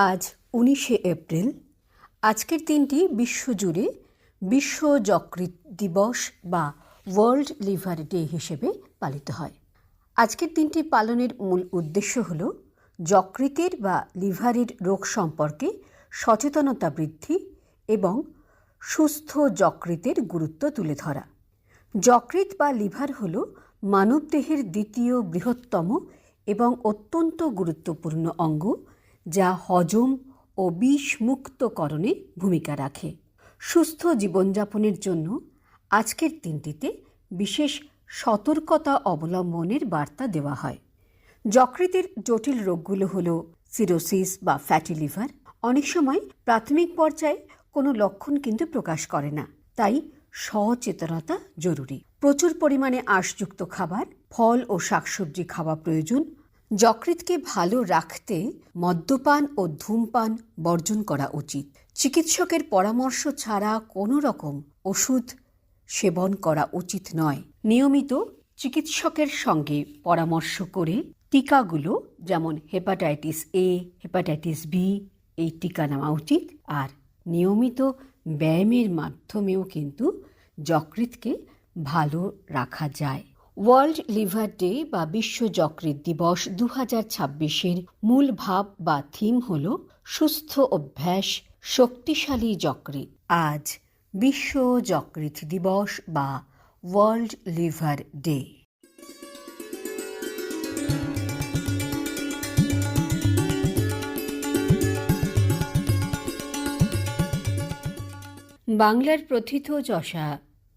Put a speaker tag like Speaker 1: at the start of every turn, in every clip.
Speaker 1: আজ 19শে এপ্রিল। আজকের দিনটি বিশ্বজুড়ে বিশ্ব যকৃৎ দিবস বা ওয়ার্ল্ড লিভার ডে হিসেবে পালিত হয়। আজকের দিনটি পালনের মূল উদ্দেশ্য হল যকৃতের বা লিভারের রোগ সম্পর্কে সচেতনতা বৃদ্ধি এবং সুস্থ যকৃতের গুরুত্ব তুলে ধরা। যকৃৎ বা লিভার হল মানবদেহের দ্বিতীয় বৃহত্তম এবং অত্যন্ত গুরুত্বপূর্ণ অঙ্গ, যা হজম ও বিষমুক্তকরণে ভূমিকা রাখে। সুস্থ জীবনযাপনের জন্য আজকের দিনটিতে বিশেষ সতর্কতা অবলম্বনের বার্তা দেওয়া হয়। যকৃতের জটিল রোগগুলো হল সিরোসিস বা ফ্যাটি লিভার। অনেক সময় প্রাথমিক পর্যায়ে কোনো লক্ষণ কিন্তু প্রকাশ করে না, তাই সচেতনতা জরুরি। প্রচুর পরিমাণে আঁশযুক্ত খাবার, ফল ও শাকসবজি খাওয়া প্রয়োজন। যকৃৎকে ভালো রাখতে মদ্যপান ও ধূমপান বর্জন করা উচিত। চিকিৎসকের পরামর্শ ছাড়া কোনো রকম ওষুধ সেবন করা উচিত নয়। নিয়মিত চিকিৎসকের সঙ্গে পরামর্শ করে টিকাগুলো, যেমন হেপাটাইটিস এ, হেপাটাইটিস বি, এই টিকা নেওয়া উচিত। আর নিয়মিত ব্যায়ামের মাধ্যমেও কিন্তু যকৃৎকে ভালো রাখা যায়। ওয়ার্ল্ড লিভার ডে বা বিশ্ব যকৃৎ দিবস 2026-এর মূল ভাব বা থিম হল সুস্থ অভ্যাস, শক্তিশালী যকৃৎ। আজ বিশ্ব যকৃৎ দিবস বা ওয়ার্ল্ড লিভার ডে। বাংলার প্রথিত যশা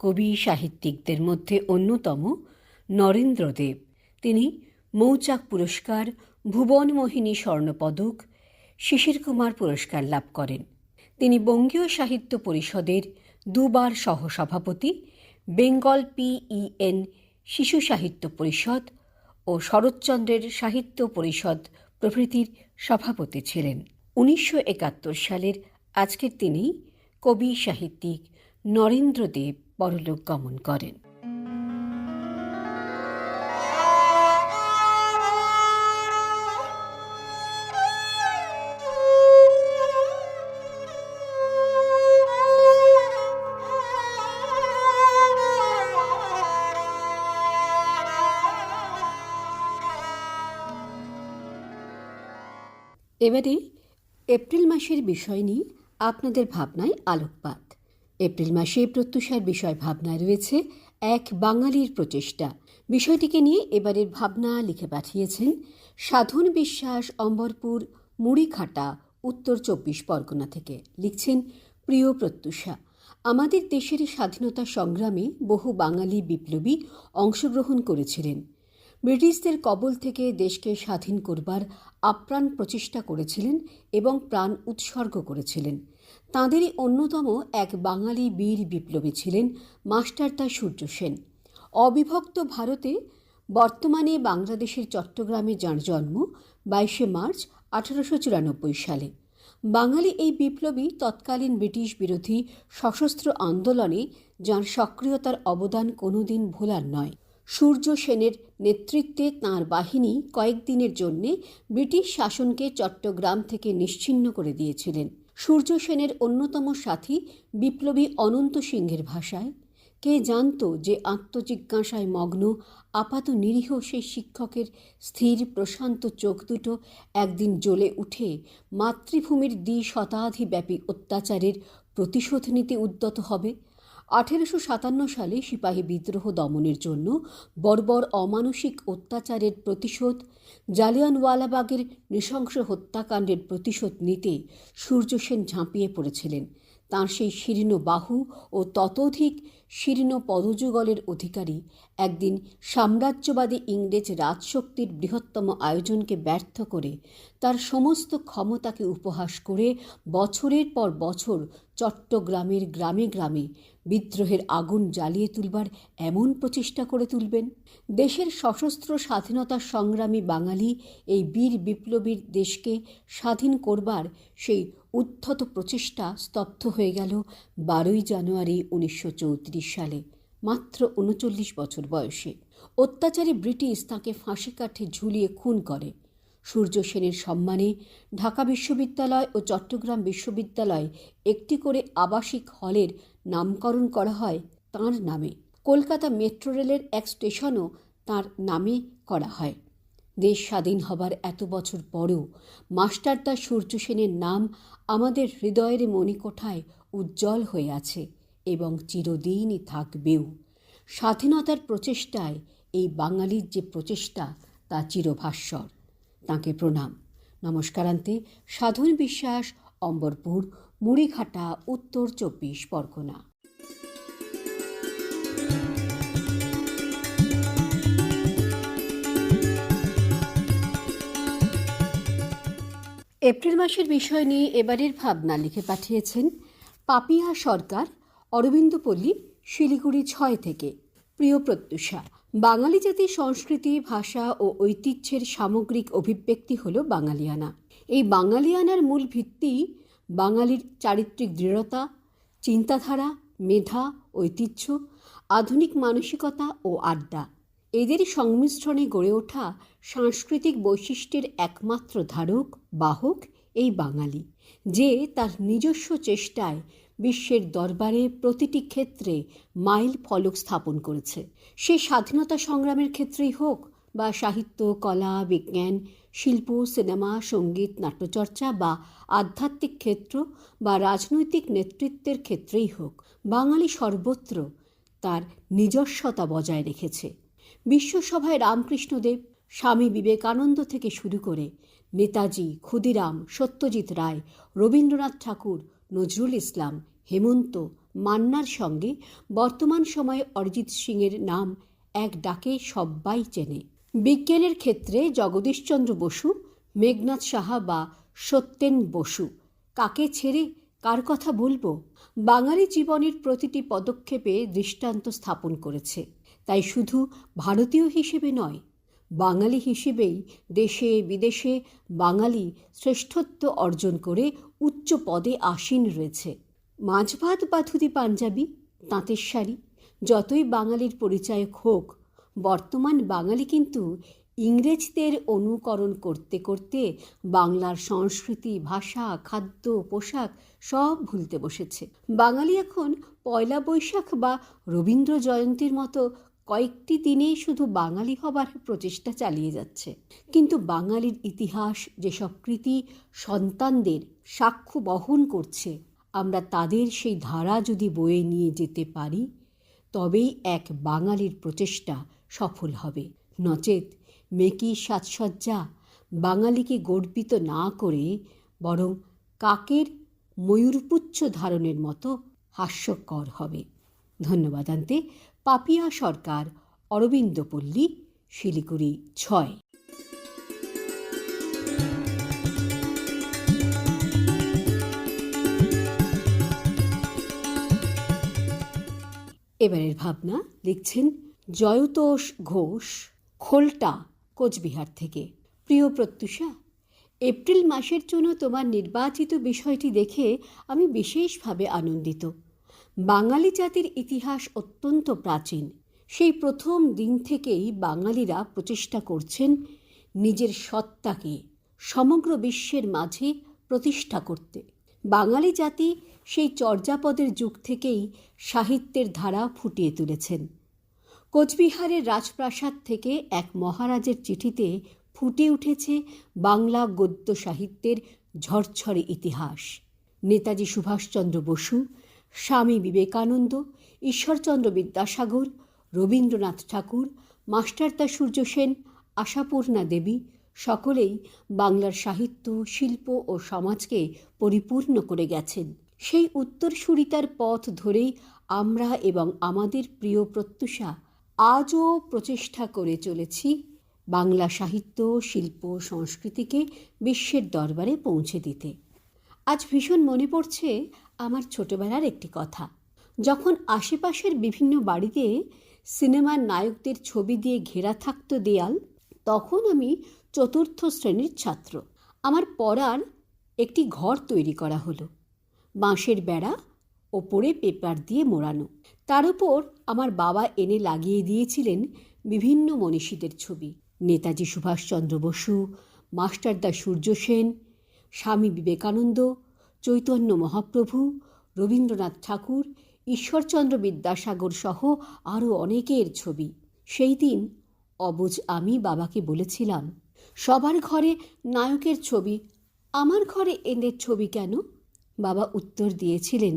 Speaker 1: কবি সাহিত্যিকদের মধ্যে অন্যতম নরেন্দ্রদেব। তিনি মৌচাক পুরস্কার, ভুবনমোহিনী স্বর্ণপদক, শিশির কুমার পুরস্কার লাভ করেন। তিনি বঙ্গীয় সাহিত্য পরিষদের দুবার সহসভাপতি, বেঙ্গল PEN শিশু সাহিত্য পরিষদ ও শরৎচন্দ্রের সাহিত্য পরিষদ প্রভৃতির সভাপতি ছিলেন। 1971 সালের আজকের দিনেই কবি সাহিত্যিক নরেন্দ্রদেব পরলোক গমন করেন। এবারে এপ্রিল মাসের বিষয় নিয়ে আপনাদের ভাবনায় আলোকপাত। এপ্রিল মাসে প্রত্যুষার বিষয় ভাবনায় রয়েছে এক বাঙালির প্রচেষ্টা। বিষয়টিকে নিয়ে এবারের ভাবনা লিখে পাঠিয়েছেন সাধন বিশ্বাস, অম্বরপুর, মুড়িঘাটা, উত্তর 24 পরগনা থেকে। লিখছেন, প্রিয় প্রত্যুষা, আমাদের দেশের স্বাধীনতা সংগ্রামে বহু বাঙালি বিপ্লবী অংশগ্রহণ করেছিলেন। ব্রিটিশদের কবল থেকে দেশকে স্বাধীন করবার আপ্রাণ প্রচেষ্টা করেছিলেন এবং প্রাণ উৎসর্গ করেছিলেন। তাঁদেরই অন্যতম এক বাঙালি বীর বিপ্লবী ছিলেন মাস্টারদা সূর্য সেন। অবিভক্ত ভারতে বর্তমানে বাংলাদেশের চট্টগ্রামে যাঁর জন্ম 22শে মার্চ 1894 সালে। বাঙালি এই বিপ্লবী তৎকালীন ব্রিটিশ বিরোধী সশস্ত্র আন্দোলনে যাঁর সক্রিয়তার অবদান কোনোদিন ভোলার নয়। সূর্য সেনের নেতৃত্বে তাঁর বাহিনী কয়েকদিনের জন্য ব্রিটিশ শাসনকে চট্টগ্রাম থেকে নিশ্চিহ্ন করে দিয়েছিলেন। সূর্য সেনের অন্যতম সাথী বিপ্লবী অনন্ত সিংহের ভাষায়, কে জানত যে আত্মজিজ্ঞাসায় মগ্ন আপাত নিরীহ সেই শিক্ষকের স্থির প্রশান্ত চোখ দুটো একদিন জ্বলে উঠে মাতৃভূমির দ্বিশতাধিব্যাপী অত্যাচারের প্রতিশোধ নিতে উদ্যত হবে। 1857 সালে সিপাহী বিদ্রোহ দমনের জন্য বর্বর অমানসিক অত্যাচারের প্রতিশোধ, জালিয়ানওয়ালাবাগের নৃশংস হত্যাকাণ্ডের প্রতিশোধ নিতে সূর্য সেন ঝাঁপিয়ে পড়েছিলেন। তাঁর সেই শীর্ণ বাহু ও ততোধিক শীর্ণ পদযুগলের অধিকারী একদিন সাম্রাজ্যবাদী ইংরেজ রাজশক্তির বৃহত্তম আয়োজনকে ব্যর্থ করে তার সমস্ত ক্ষমতাকে উপহাস করে বছরের পর বছর চট্টগ্রামের গ্রামে গ্রামে বিদ্রোহের আগুন জ্বালিয়ে তুলবার এমন প্রচেষ্টা করে তুলবেন। দেশের সশস্ত্র স্বাধীনতা সংগ্রামী বাঙালি এই বীর বিপ্লবীর দেশকে স্বাধীন করবার সেই উদ্ধত প্রচেষ্টা স্তব্ধ হয়ে গেল 12ই জানুয়ারি 1934 সালে, মাত্র 39 বছর বয়সে। অত্যাচারী ব্রিটিশ তাঁকে ফাঁসি কাঠে ঝুলিয়ে খুন করে। সূর্য সেনের সম্মানে ঢাকা বিশ্ববিদ্যালয় ও চট্টগ্রাম বিশ্ববিদ্যালয় একটি করে আবাসিক হলের নামকরণ করা হয় তাঁর নামে। কলকাতা মেট্রো রেলের এক স্টেশনও তাঁর নামে করা হয়। দেশ স্বাধীন হবার এত বছর পরও মাস্টারদা সূর্য সেনের নাম আমাদের হৃদয়ের মণিকোঠায় উজ্জ্বল হয়ে আছে এবং চিরদিনই থাকবেও। স্বাধীনতার প্রচেষ্টায় এই বাঙালির যে প্রচেষ্টা তা চিরভাস্বর। তাঁকে প্রণাম। নমস্কারান্তে সাধন বিশ্বাস, অম্বরপুর, মুড়িঘাটা, উত্তর 24 পরগনা। এপ্রিল মাসের বিষয় নিয়ে এবারের ভাবনা লিখে পাঠিয়েছেন পাপিয়া সরকার, অরবিন্দপল্লী, শিলিগুড়ি 6 থেকে। প্রিয় প্রত্যুষা, বাঙালি জাতির সংস্কৃতি, ভাষা ও ঐতিহ্যের সামগ্রিক অভিব্যক্তি হল বাঙালিয়ানা। এই বাঙালিয়ানার মূল ভিত্তি বাঙালির চারিত্রিক দৃঢ়তা, চিন্তাধারা, মেধা, ঐতিহ্য, আধুনিক মানসিকতা ও আড্ডা। এদের সংমিশ্রণে গড়ে ওঠা সাংস্কৃতিক বৈশিষ্ট্যের একমাত্র ধারক বাহক এই বাঙালি, যে তার নিজস্ব চেষ্টায় বিশ্বের দরবারে প্রতিটি ক্ষেত্রে মাইল ফলক স্থাপন করেছে। সে স্বাধীনতা সংগ্রামের ক্ষেত্রেই হোক বা সাহিত্য, কলা, বিজ্ঞান, শিল্প, সিনেমা, সঙ্গীত, নাট্যচর্চা বা আধ্যাত্মিক ক্ষেত্র বা রাজনৈতিক নেতৃত্বের ক্ষেত্রেই হোক, বাঙালি সর্বত্র তার নিজস্বতা বজায় রেখেছে। বিশ্বসভায় রামকৃষ্ণদেব, স্বামী বিবেকানন্দ থেকে শুরু করে নেতাজি, ক্ষুদিরাম, সত্যজিৎ রায়, রবীন্দ্রনাথ ঠাকুর, নজরুল ইসলাম, হেমন্ত, মান্নার সঙ্গে বর্তমান সময়ে অরিজিৎ সিংয়ের নাম এক ডাকে সব্বাই চেনে। বিজ্ঞানের ক্ষেত্রে জগদীশচন্দ্র বসু, মেঘনাদ সাহা বা সত্যেন বসু, কাকে ছেড়ে কার কথা বলবো? বাঙালি জীবনের প্রতিটি পদক্ষেপে দৃষ্টান্ত স্থাপন করেছে। তাই শুধু ভারতীয় হিসেবে নয়, বাঙালি হিসেবেই দেশে বিদেশে বাঙালি শ্রেষ্ঠত্ব অর্জন করে উচ্চ পদে আসীন রয়েছে। মাছ ভাত বা ধুতি পাঞ্জাবি, তাঁতের শাড়ি যতই বাঙালির পরিচায়ক হোক, বর্তমান বাঙালি কিন্তু ইংরেজদের অনুকরণ করতে করতে বাংলার সংস্কৃতি, ভাষা, খাদ্য, পোশাক সব ভুলতে বসেছে। বাঙালি এখন পয়লা বৈশাখ বা রবীন্দ্র জয়ন্তীর মতো কয়েকটি দিনেই শুধু বাঙালি হবার প্রচেষ্টা চালিয়ে যাচ্ছে। কিন্তু বাঙালির ইতিহাস যেসব কৃতি সন্তানদের সাক্ষ্য বহন করছে, আমরা তাদের সেই ধারা যদি বয়ে নিয়ে যেতে পারি, তবেই এক বাঙালির প্রচেষ্টা সফল হবে। নচেত মেকি সাজসজ্জা বাঙালিকে গর্বিত না করে বরং কাকের ময়ূরপুচ্ছ ধারণের মতো হাস্যকর হবে। ধন্যবাদান্তে পাপিয়া সরকার, অরবিন্দপল্লী, শিলিগুড়ি 6। এবারের ভাবনা লিখছেন জয়তোষ ঘোষ, খোলটা, কোচবিহার থেকে। প্রিয় প্রত্যুষা, এপ্রিল মাসের জন্য তোমার নির্বাচিত বিষয়টি দেখে আমি বিশেষভাবে আনন্দিত। বাঙালি জাতির ইতিহাস অত্যন্ত প্রাচীন। সেই প্রথম দিন থেকেই বাঙালিরা প্রচেষ্টা করছেন নিজের সত্তাকে সমগ্র বিশ্বের মাঝে প্রতিষ্ঠা করতে। বাঙালি জাতি সেই চর্যাপদের যুগ থেকেই সাহিত্যের ধারা ফুটিয়ে তুলেছেন। কোচবিহারের রাজপ্রাসাদ থেকে এক মহারাজের চিঠিতে ফুটে উঠেছে বাংলা গদ্য সাহিত্যের ঝরঝরে ইতিহাস। নেতাজি সুভাষচন্দ্র বসু, স্বামী বিবেকানন্দ, ঈশ্বরচন্দ্র বিদ্যাসাগর, রবীন্দ্রনাথ ঠাকুর, মাস্টারদা সূর্য সেন, আশাপূর্ণা দেবী সকলেই বাংলার সাহিত্য, শিল্প ও সমাজকে পরিপূর্ণ করে গেছেন। সেই উত্তরসূরিতার পথ ধরেই আমরা এবং আমাদের প্রিয় প্রত্যুষা আজও প্রচেষ্টা করে চলেছি বাংলা সাহিত্য, শিল্প, সংস্কৃতিকে বিশ্বের দরবারে পৌঁছে দিতে। আজ ভীষণ মনে পড়ছে আমার ছোটবেলার একটি কথা। যখন আশেপাশের বিভিন্ন বাড়িতে সিনেমার নায়কদের ছবি দিয়ে ঘেরা থাকতো দেয়াল, তখন আমি 4র্থ শ্রেণীর ছাত্র। আমার পড়ার একটি ঘর তৈরি করা হলো। বাঁশের বেড়া, ওপরে পেপার দিয়ে মোড়ানো। তার উপর আমার বাবা এনে লাগিয়ে দিয়েছিলেন বিভিন্ন মনীষীদের ছবি। নেতাজি সুভাষচন্দ্র বসু, মাস্টারদা সূর্য সেন, স্বামী বিবেকানন্দ, চৈতন্য মহাপ্রভু, রবীন্দ্রনাথ ঠাকুর, ঈশ্বরচন্দ্র বিদ্যাসাগর সহ আরও অনেকের ছবি। সেই দিন অবুঝ আমি বাবাকে বলেছিলাম, সবার ঘরে নায়কের ছবি, আমার ঘরে এদের ছবি কেন? বাবা উত্তর দিয়েছিলেন,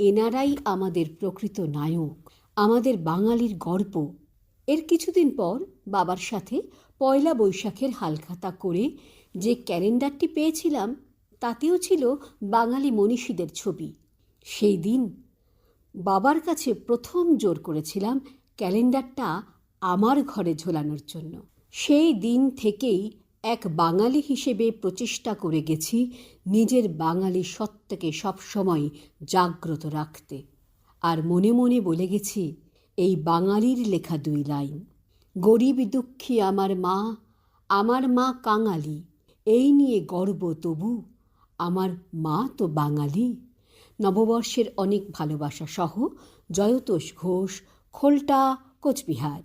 Speaker 1: এনারাই আমাদের প্রকৃত নায়ক, আমাদের বাঙালির গর্ব। এর কিছুদিন পর বাবার সাথে পয়লা বৈশাখের হালখাতা করে যে ক্যালেন্ডারটি পেয়েছিলাম তাতেও ছিল বাঙালি মনীষীদের ছবি। সেই দিন বাবার কাছে প্রথম জোর করেছিলাম ক্যালেন্ডারটা আমার ঘরে ঝোলানোর জন্য। সেই দিন থেকেই এক বাঙালি হিসেবে প্রচেষ্টা করে গেছি নিজের বাঙালি সত্তাকে সবসময় জাগ্রত রাখতে। আর মনে মনে বলে গেছি এই বাঙালির লেখা 2 লাইন, গরিব দুঃখী আমার মা কাঙালি, এই নিয়ে গর্ব তবু, আমার মা তো বাঙালি। নববর্ষের অনেক ভালোবাসা সহ জয়তোষ ঘোষ, খোলটা, কোচবিহার।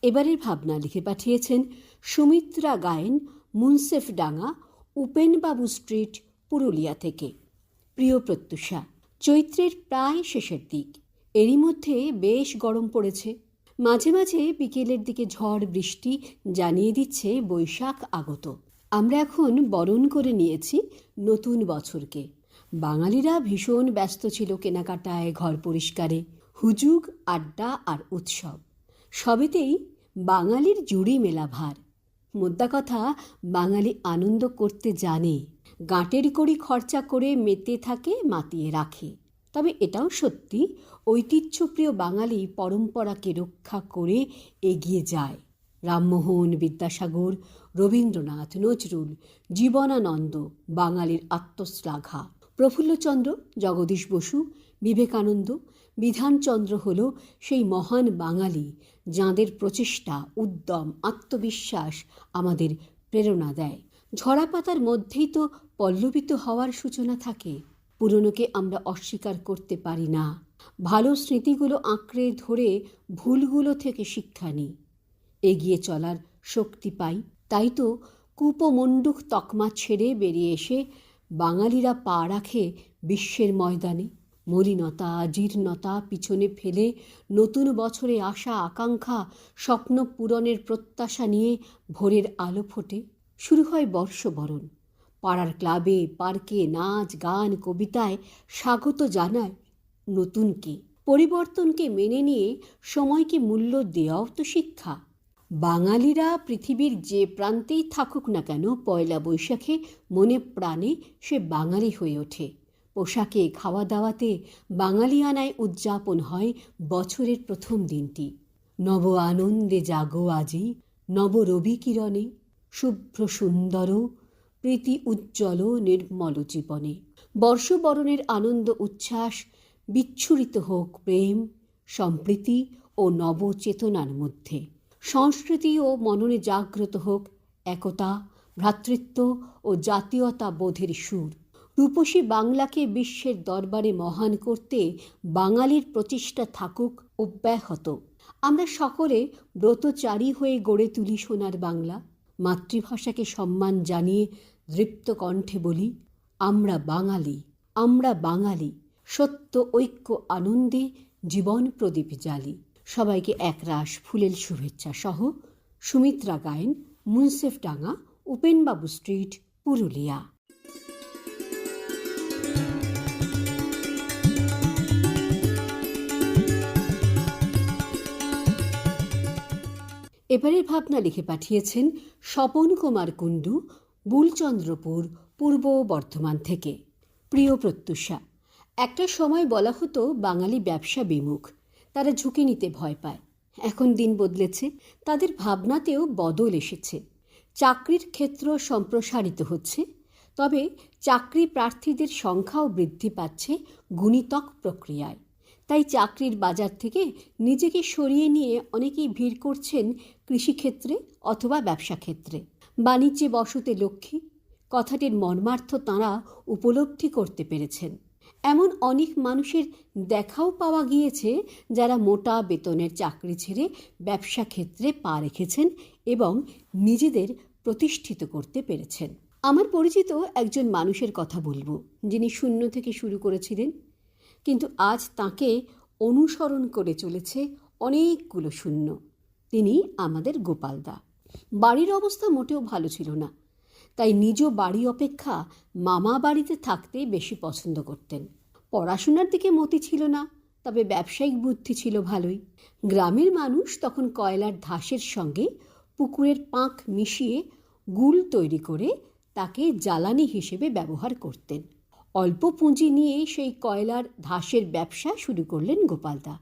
Speaker 1: এবারের ভাবনা লিখে পাঠিয়েছেন সুমিত্রা গায়েন, মুন্সেফডাঙ্গা, উপেনবাবু স্ট্রিট, পুরুলিয়া থেকে। প্রিয় প্রত্যুষা, চৈত্রের প্রায় শেষের দিক, এরই মধ্যে বেশ গরম পড়েছে। মাঝে মাঝে বিকেলের দিকে ঝড় বৃষ্টি জানিয়ে দিচ্ছে বৈশাখ আগত। আমরা এখন বরণ করে নিয়েছি নতুন বছরকে। বাঙালিরা ভীষণ ব্যস্ত ছিল কেনাকাটায়, ঘর পরিষ্কারে, হুজুগ, আড্ডা আর উৎসব সবেতেই বাঙালির জুড়ি মেলা ভার। মোদ্দা কথা, বাঙালি আনন্দ করতে জানে, গাঁটের কড়ি খরচা করে মেতে থাকে, মাতিয়ে রাখে। তবে এটাও সত্যি, ঐতিহ্যপ্রিয় বাঙালি পরম্পরাকে রক্ষা করে এগিয়ে যায়। রামমোহন, বিদ্যাসাগর, রবীন্দ্রনাথ, নজরুল, জীবনানন্দ বাঙালির আত্মশ্লাঘা। প্রফুল্লচন্দ্র, জগদীশ বসু, বিবেকানন্দ, বিধানচন্দ্র হল সেই মহান বাঙালি যাঁদের প্রচেষ্টা, উদ্যম, আত্মবিশ্বাস আমাদের প্রেরণা দেয়। ঝরা পাতার মধ্যেই তো পল্লবিত হওয়ার সূচনা থাকে। পুরনোকে আমরা অস্বীকার করতে পারি না। ভালো স্মৃতিগুলো আঁকড়ে ধরে ভুলগুলো থেকে শিক্ষা নিই, এগিয়ে চলার শক্তি পাই। তাই তো কূপমণ্ডূক তকমা ছেড়ে বেরিয়ে এসে বাঙালিরা পা রাখে বিশ্বের ময়দানে। মলিনতা, জীর্ণতা পিছনে ফেলে নতুন বছরে আশা, আকাঙ্ক্ষা, স্বপ্ন পূরণের প্রত্যাশা নিয়ে ভোরের আলো ফোটে। শুরু হয় বর্ষবরণ। পাড়ার ক্লাবে, পার্কে নাচ, গান, কবিতায় স্বাগত জানায় নতুনকে। পরিবর্তনকে মেনে নিয়ে সময়কে মূল্য দেওয়াও তো শিক্ষা। বাঙালিরা পৃথিবীর যে প্রান্তেই থাকুক না কেন, পয়লা বৈশাখে মনে প্রাণে সে বাঙালি হয়ে ওঠে। পোশাকে, খাওয়া দাওয়াতে বাঙালিয়ানায় উদযাপন হয় বছরের প্রথম দিনটি। নব আনন্দে জাগো আজি, নব রবি কিরণে, শুভ্র সুন্দর, প্রীতি উজ্জ্বল নির্মল জীবনে। বর্ষবরণের আনন্দ উচ্ছ্বাস বিচ্ছুরিত হোক প্রেম, সম্প্রীতি ও নবচেতনার মধ্যে। সংস্কৃতি ও মননে জাগ্রত হোক একতা, ভ্রাতৃত্ব ও জাতীয়তা বোধের সুর। রূপসী বাংলাকে বিশ্বের দরবারে মহান করতে বাঙালির প্রচেষ্টা থাকুক অব্যাহত। আমরা সকলে ব্রতচারী হয়ে গড়ে তুলি সোনার বাংলা। মাতৃভাষাকে সম্মান জানিয়ে দৃপ্ত কণ্ঠে বলি, আমরা বাঙালি, আমরা বাঙালি, সত্য ঐক্য আনন্দে জীবন প্রদীপ জ্বালি। সবাইকে একরাশ ফুলেল শুভেচ্ছা সহ সুমিত্রা গায়েন, মুন্সেফডাঙ্গা, উপেনবাবু স্ট্রিট, পুরুলিয়া। এবারের ভাবনা লিখে পাঠিয়েছেন স্বপন কুমার কুণ্ডু, বুলচন্দ্রপুর, পূর্ব বর্ধমান থেকে। প্রিয় প্রত্যুষা, একটা সময় বলা হতো বাঙালি ব্যবসা বিমুখ, তারা ঝুঁকি নিতে ভয় পায়। এখন দিন বদলেছে, তাদের ভাবনাতেও বদল এসেছে। চাকরির ক্ষেত্র সম্প্রসারিত হচ্ছে, তবে চাকরি প্রার্থীদের সংখ্যাও বৃদ্ধি পাচ্ছে গুণিতক প্রক্রিয়ায়। তাই চাকরির বাজার থেকে নিজেকে সরিয়ে নিয়ে অনেকেই ভিড় করছেন কৃষিক্ষেত্রে অথবা ব্যবসা ক্ষেত্রে। বাণিজ্যে বসতে লক্ষ্মী, কথাটির মর্মার্থ তাঁরা উপলব্ধি করতে পেরেছেন। এমন অনেক মানুষের দেখাও পাওয়া গিয়েছে যারা মোটা বেতনের চাকরি ছেড়ে ব্যবসা ক্ষেত্রে পা রেখেছেন এবং নিজেদের প্রতিষ্ঠিত করতে পেরেছেন। আমার পরিচিত একজন মানুষের কথা বলবো, যিনি শূন্য থেকে শুরু করেছিলেন, কিন্তু আজ তাকে অনুসরণ করে চলেছে অনেকগুলো শূন্য। তিনি আমাদের গোপালদা। বাড়ির অবস্থা মোটেও ভালো ছিল না, তাই নিজ বাড়ি অপেক্ষা মামা বাড়িতে থাকতে বেশি পছন্দ করতেন। পড়াশোনার দিকে মতি ছিল না, তবে ব্যবসায়িক বুদ্ধি ছিল ভালোই। গ্রামের মানুষ তখন কয়লার ধাসের সঙ্গে পুকুরের পাঁক মিশিয়ে গুল তৈরি করে তাকে জ্বালানি হিসেবে ব্যবহার করতেন। অল্প পুঁজি নিয়ে সেই কয়লার ধাসের ব্যবসা শুরু করলেন গোপালদা।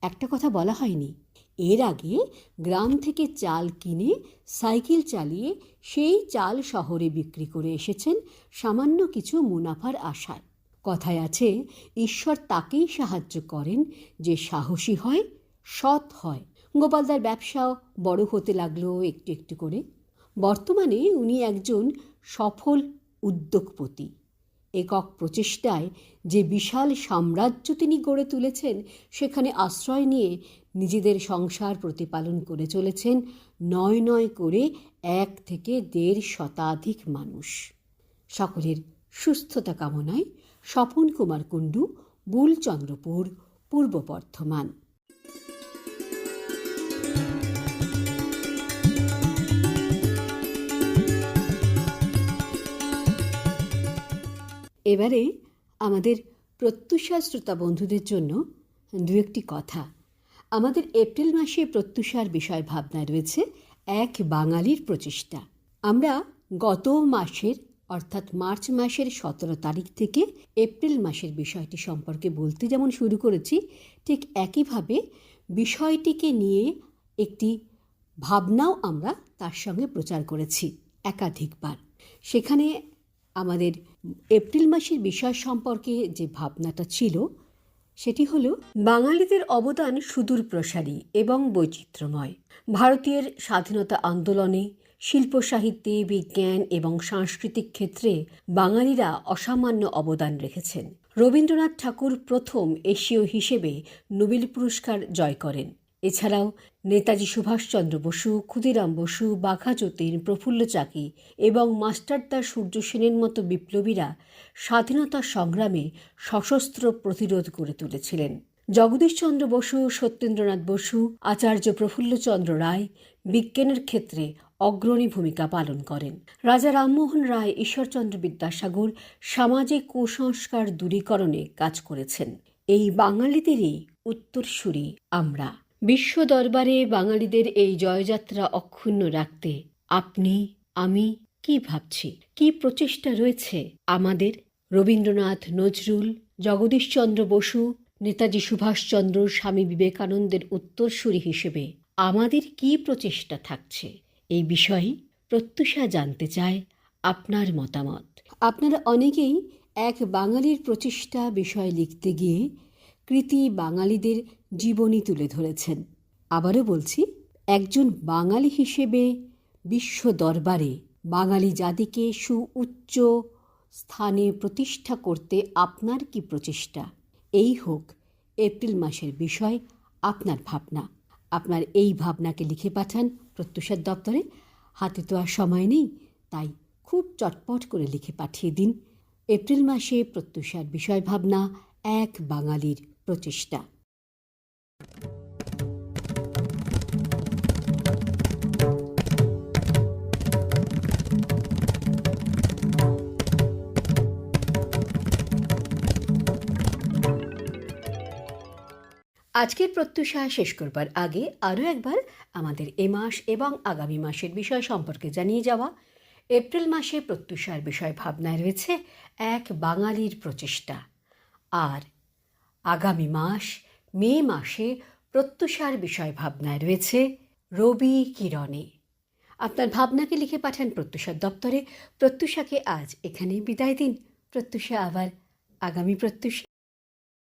Speaker 1: একটা কথা বলা হয়নি, এর আগে গ্রাম থেকে চাল কিনে সাইকেল চালিয়ে সেই চাল শহরে বিক্রি করে এসেছেন সামান্য কিছু মুনাফার আশায়। কথায় আছে, ঈশ্বর তাকেই সাহায্য করেন যে সাহসী হয়, সৎ হয়। গোপালদার ব্যবসাও বড় হতে লাগলো একটু একটু করে। বর্তমানে উনি একজন সফল উদ্যোগপতি। একক প্রচেষ্টায় যে বিশাল সাম্রাজ্য তিনি গড়ে তুলেছেন, সেখানে আশ্রয় নিয়ে নিজেদের সংসার প্রতিপালন করে চলেছেন নয় নয় করে 1 থেকে 1.5 শতাধিক মানুষ। সকলের সুস্থতা কামনায় স্বপন কুমার কুণ্ডু, বুলচন্দ্রপুর, পূর্ব বর্ধমান। এবারে আমাদের প্রত্যুষা শ্রোতা বন্ধুদের জন্য দু একটি কথা। আমাদের এপ্রিল মাসে প্রত্যুষার বিষয় ভাবনায় রয়েছে এক বাঙালির প্রচেষ্টা। আমরা গত মাসের অর্থাৎ মার্চ মাসের 17 তারিখ থেকে এপ্রিল মাসের বিষয়টি সম্পর্কে বলতে যেমন শুরু করেছি, ঠিক একইভাবে বিষয়টিকে নিয়ে একটি ভাবনাও আমরা তার সঙ্গে প্রচার করেছি একাধিকবার। সেখানে আমাদের এপ্রিল মাসের বিষয় সম্পর্কে যে ভাবনাটা ছিল সেটি হলো বাঙালিদের অবদান সুদূর প্রসারী এবং বৈচিত্র্যময়। ভারতীয় স্বাধীনতা আন্দোলনে, শিল্প সাহিত্যে, বিজ্ঞান এবং সাংস্কৃতিক ক্ষেত্রে বাঙালিরা অসামান্য অবদান রেখেছেন। রবীন্দ্রনাথ ঠাকুর প্রথম এশীয় হিসেবে নোবেল পুরস্কার জয় করেন। এছাড়াও নেতাজি সুভাষচন্দ্র বসু, ক্ষুদিরাম বসু, বাঘা যতীন, প্রফুল্ল চাকি এবং মাস্টারদা সূর্য সেনের মতো বিপ্লবীরা স্বাধীনতা সংগ্রামে সশস্ত্র প্রতিরোধ গড়ে তুলেছিলেন। জগদীশচন্দ্র বসু, সত্যেন্দ্রনাথ বসু, আচার্য প্রফুল্লচন্দ্র রায় বিজ্ঞানের ক্ষেত্রে অগ্রণী ভূমিকা পালন করেন। রাজা রামমোহন রায়, ঈশ্বরচন্দ্র বিদ্যাসাগর সামাজিক কুসংস্কার দূরীকরণে কাজ করেছেন। এই বাঙালিদেরই উত্তরসূরি আমরা। বিশ্ব দরবারে বাঙালিদের এই জয়যাত্রা অক্ষুণ্ণ রাখতে আপনি, আমি কি ভাবছি, কি প্রচেষ্টা রয়েছে আমাদের? রবীন্দ্রনাথ, নজরুল, জগদীশচন্দ্র বসু, নেতাজি সুভাষচন্দ্র, স্বামী বিবেকানন্দের উত্তরসূরি হিসেবে আমাদের কি প্রচেষ্টা থাকছে, এই বিষয়ে প্রত্যুষা জানতে চায় আপনার মতামত। আপনারা অনেকেই এক বাঙালির প্রচেষ্টা বিষয়ে লিখতে গিয়ে কৃতি বাঙালিদের জীবনী তুলে ধরেছেন। আবারও বলছি, একজন বাঙালি হিসেবে বিশ্ব দরবারে বাঙালি জাতিকে সুউচ্চ স্থানে প্রতিষ্ঠা করতে আপনার কি প্রচেষ্টা, এই হোক এপ্রিল মাসের বিষয় আপনার ভাবনা। আপনার এই ভাবনাকে লিখে পাঠান প্রত্যুষার দপ্তরে। হাতে তো আর সময় নেই, তাই খুব চটপট করে লিখে পাঠিয়ে দিন। এপ্রিল মাসে প্রত্যুষার বিষয় ভাবনা, এক বাঙালির প্রচেষ্টা। আজকের প্রত্যুষা শেষ করবার আগে আরও একবার আমাদের এ মাস এবং আগামী মাসের বিষয় সম্পর্কে জানিয়ে যাওয়া। এপ্রিল মাসে প্রত্যুষার বিষয় ভাবনায় রয়েছে এক বাঙালির প্রচেষ্টা, আর আগামী মাস মে মাসে প্রত্যুষার বিষয় ভাবনায় রয়েছে রবি কিরণে। আপনার ভাবনাকে লিখে পাঠান প্রত্যুষার দপ্তরে। প্রত্যুষাকে আজ এখানে বিদায় দিন। প্রত্যুষা আবার আগামী প্রত্যুষে।